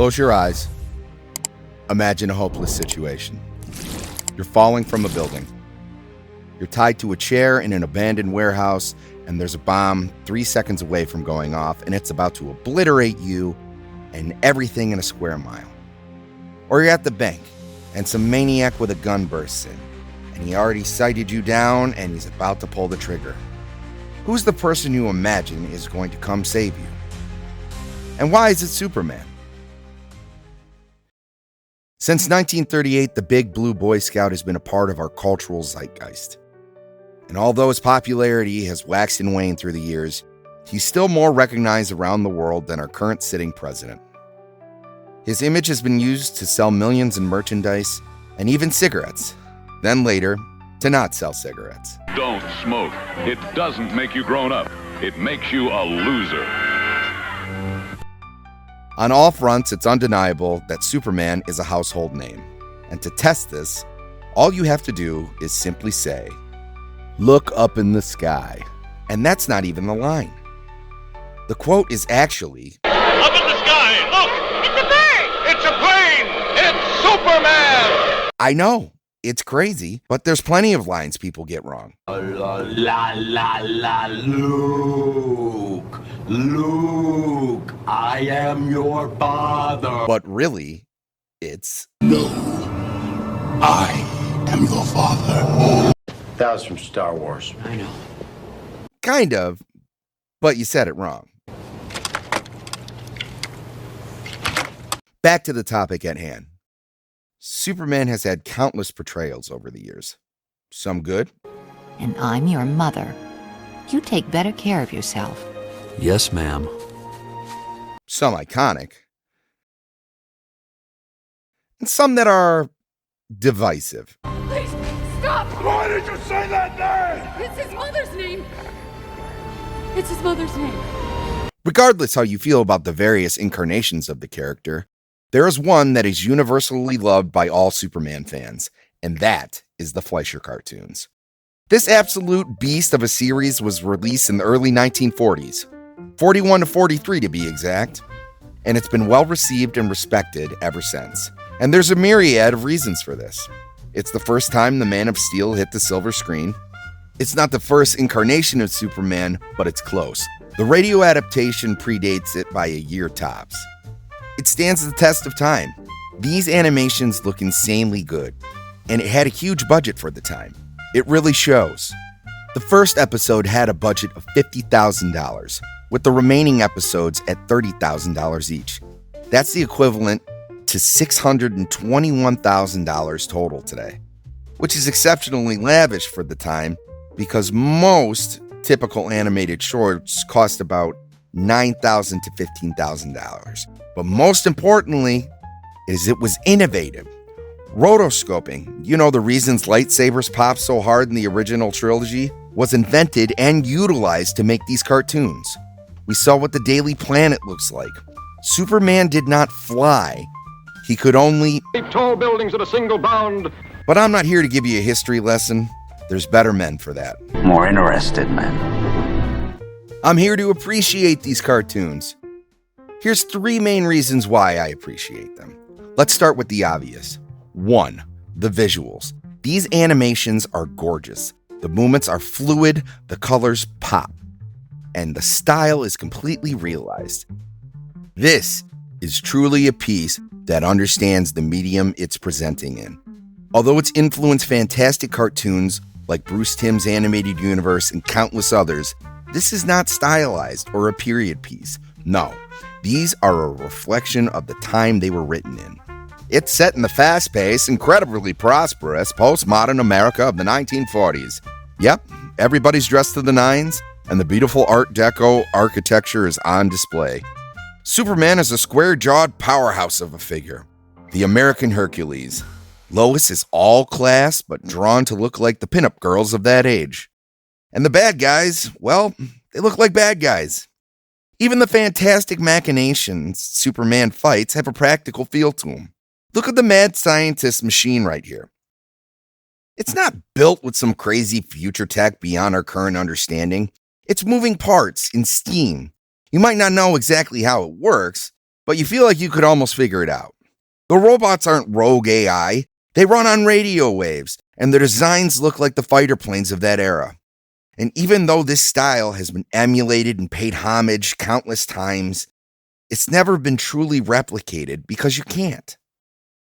Close your eyes. Imagine a hopeless situation. You're falling from a building. You're tied to a chair in an abandoned warehouse, and there's a bomb 3 seconds away from going off, and it's about to obliterate you and everything in a square mile. Or you're at the bank, and some maniac with a gun bursts in, and he already sighted you down, and he's about to pull the trigger. Who's the person you imagine is going to come save you? And why is it Superman? Since 1938, the Big Blue Boy Scout has been a part of our cultural zeitgeist. And although his popularity has waxed and waned through the years, he's still more recognized around the world than our current sitting president. His image has been used to sell millions in merchandise and even cigarettes, then later to not sell cigarettes. Don't smoke. It doesn't make you grown up. It makes you a loser. On all fronts, it's undeniable that Superman is a household name. And to test this, all you have to do is simply say, "Look up in the sky." And that's not even the line. The quote is actually, "Up in the sky, look! It's a bird! It's a plane! It's Superman!" I know, it's crazy, but there's plenty of lines people get wrong. Luke, I am your father. But really, it's, No, I am your father. That was from Star Wars. I know. kind of, but you said it wrong. Back to the topic at hand. Superman has had countless portrayals over the years. Some good. And I'm your mother. You take better care of yourself. Yes, ma'am. Some iconic. And some that are divisive. Please, stop! Why did you say that name? It's his mother's name. It's his mother's name. Regardless how you feel about the various incarnations of the character, there is one that is universally loved by all Superman fans, and that is the Fleischer cartoons. This absolute beast of a series was released in the early 1940s, 41 to 43 to be exact, and it's been well received and respected ever since. And there's a myriad of reasons for this. It's the first time the Man of Steel hit the silver screen. It's not the first incarnation of Superman, but it's close. The radio adaptation predates it by a year tops. It stands the test of time. These animations look insanely good, and it had a huge budget for the time. It really shows. The first episode had a budget of $50,000, with the remaining episodes at $30,000 each. That's the equivalent to $621,000 total today, which is exceptionally lavish for the time because most typical animated shorts cost about $9,000 to $15,000. But most importantly is it was innovative. Rotoscoping, you know the reasons lightsabers popped so hard in the original trilogy, was invented and utilized to make these cartoons. We saw what the Daily Planet looks like. Superman did not fly. He could only Leap tall buildings at a single bound. But I'm not here to give you a history lesson. There's better men for that. More interested men. I'm here to appreciate these cartoons. Here's 3 main reasons why I appreciate them. Let's start with the obvious. 1, the visuals. These animations are gorgeous. The movements are fluid, the colors pop, and the style is completely realized. This is truly a piece that understands the medium it's presenting in. Although it's influenced fantastic cartoons like Bruce Timm's animated universe and countless others, this is not stylized or a period piece. No, these are a reflection of the time they were written in. It's set in the fast-paced, incredibly prosperous, postmodern America of the 1940s. Yep, everybody's dressed to the nines, and the beautiful Art Deco architecture is on display. Superman is a square-jawed powerhouse of a figure, the American Hercules. Lois is all class, but drawn to look like the pinup girls of that age. And the bad guys, well, they look like bad guys. Even the fantastic machinations Superman fights have a practical feel to them. Look at the mad scientist machine right here. It's not built with some crazy future tech beyond our current understanding. It's moving parts in steam. You might not know exactly how it works, but you feel like you could almost figure it out. The robots aren't rogue AI. They run on radio waves, and their designs look like the fighter planes of that era. And even though this style has been emulated and paid homage countless times, it's never been truly replicated because you can't.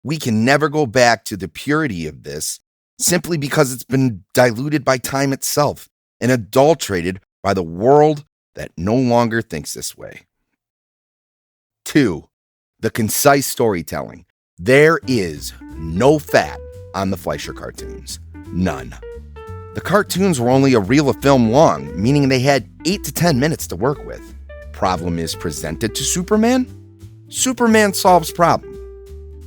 We can never go back to the purity of this simply because it's been diluted by time itself and adulterated by the world that no longer thinks this way. 2. The concise storytelling. There is no fat on the Fleischer cartoons. None. The cartoons were only a reel of film long, meaning they had 8 to 10 minutes to work with. Problem is presented to Superman? Superman solves problem.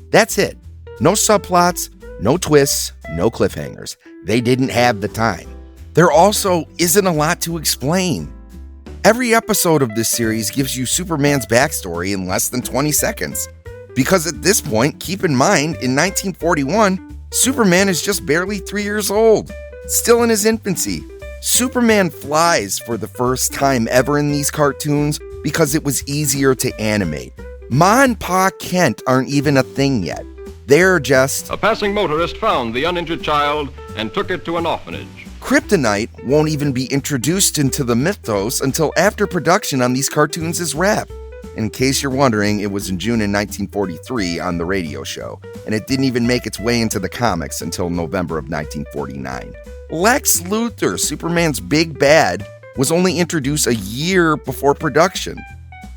That's it. No subplots, no twists, no cliffhangers. They didn't have the time. There also isn't a lot to explain. Every episode of this series gives you Superman's backstory in less than 20 seconds. Because at this point, keep in mind, in 1941, Superman is just barely 3 years old, still in his infancy. Superman flies for the first time ever in these cartoons because it was easier to animate. Ma and Pa Kent aren't even a thing yet. They're just... A passing motorist found the uninjured child and took it to an orphanage. Kryptonite won't even be introduced into the mythos until after production on these cartoons is wrapped. In case you're wondering, it was in June in 1943 on the radio show, and it didn't even make its way into the comics until November of 1949. Lex Luthor, Superman's big bad, was only introduced a year before production.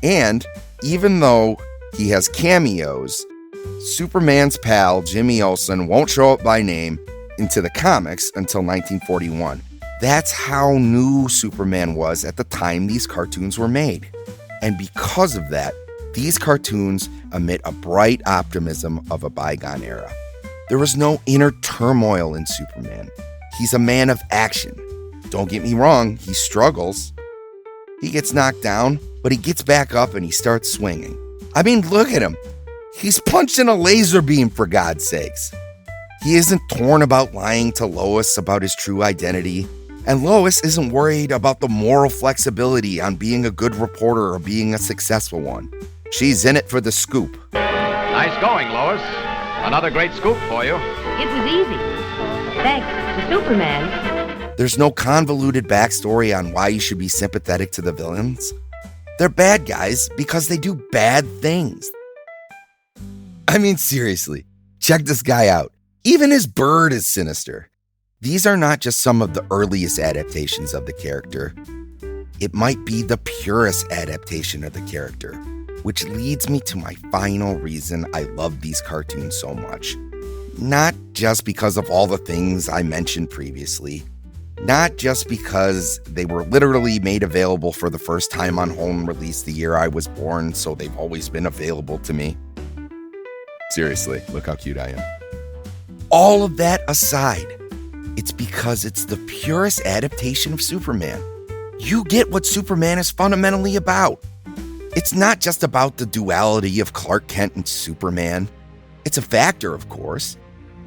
And even though he has cameos, Superman's pal, Jimmy Olsen, won't show up by name into the comics until 1941. That's how new Superman was at the time these cartoons were made. And because of that, these cartoons emit a bright optimism of a bygone era. There was no inner turmoil in Superman. He's a man of action. Don't get me wrong, he struggles. He gets knocked down, but he gets back up and he starts swinging. I mean, look at him. He's punching a laser beam, for God's sakes. He isn't torn about lying to Lois about his true identity, and Lois isn't worried about the moral flexibility on being a good reporter or being a successful one. She's in it for the scoop. Nice going, Lois. Another great scoop for you. It was easy. Thanks to Superman. There's no convoluted backstory on why you should be sympathetic to the villains. They're bad guys because they do bad things. I mean, seriously, check this guy out. Even his bird is sinister. These are not just some of the earliest adaptations of the character. It might be the purest adaptation of the character, which leads me to my final reason I love these cartoons so much. Not just because of all the things I mentioned previously, not just because they were literally made available for the first time on home release the year I was born, so they've always been available to me. Seriously, look how cute I am. All of that aside, it's because it's the purest adaptation of Superman. You get what Superman is fundamentally about. It's not just about the duality of Clark Kent and Superman. It's a factor, of course.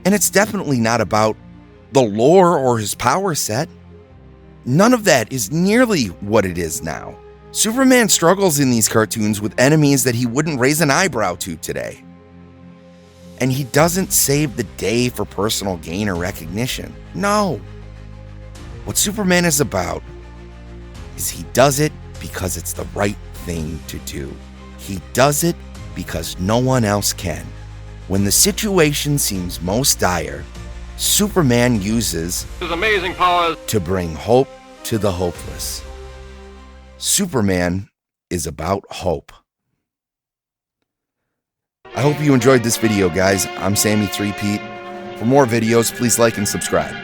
And it's definitely not about the lore or his power set. None of that is nearly what it is now. Superman struggles in these cartoons with enemies that he wouldn't raise an eyebrow to today. And he doesn't save the day for personal gain or recognition. No. What Superman is about is he does it because it's the right thing to do. He does it because no one else can. When the situation seems most dire, Superman uses his amazing powers to bring hope to the hopeless. Superman is about hope. I hope you enjoyed this video, guys. I'm Sammy 3Pete. For more videos, please like and subscribe.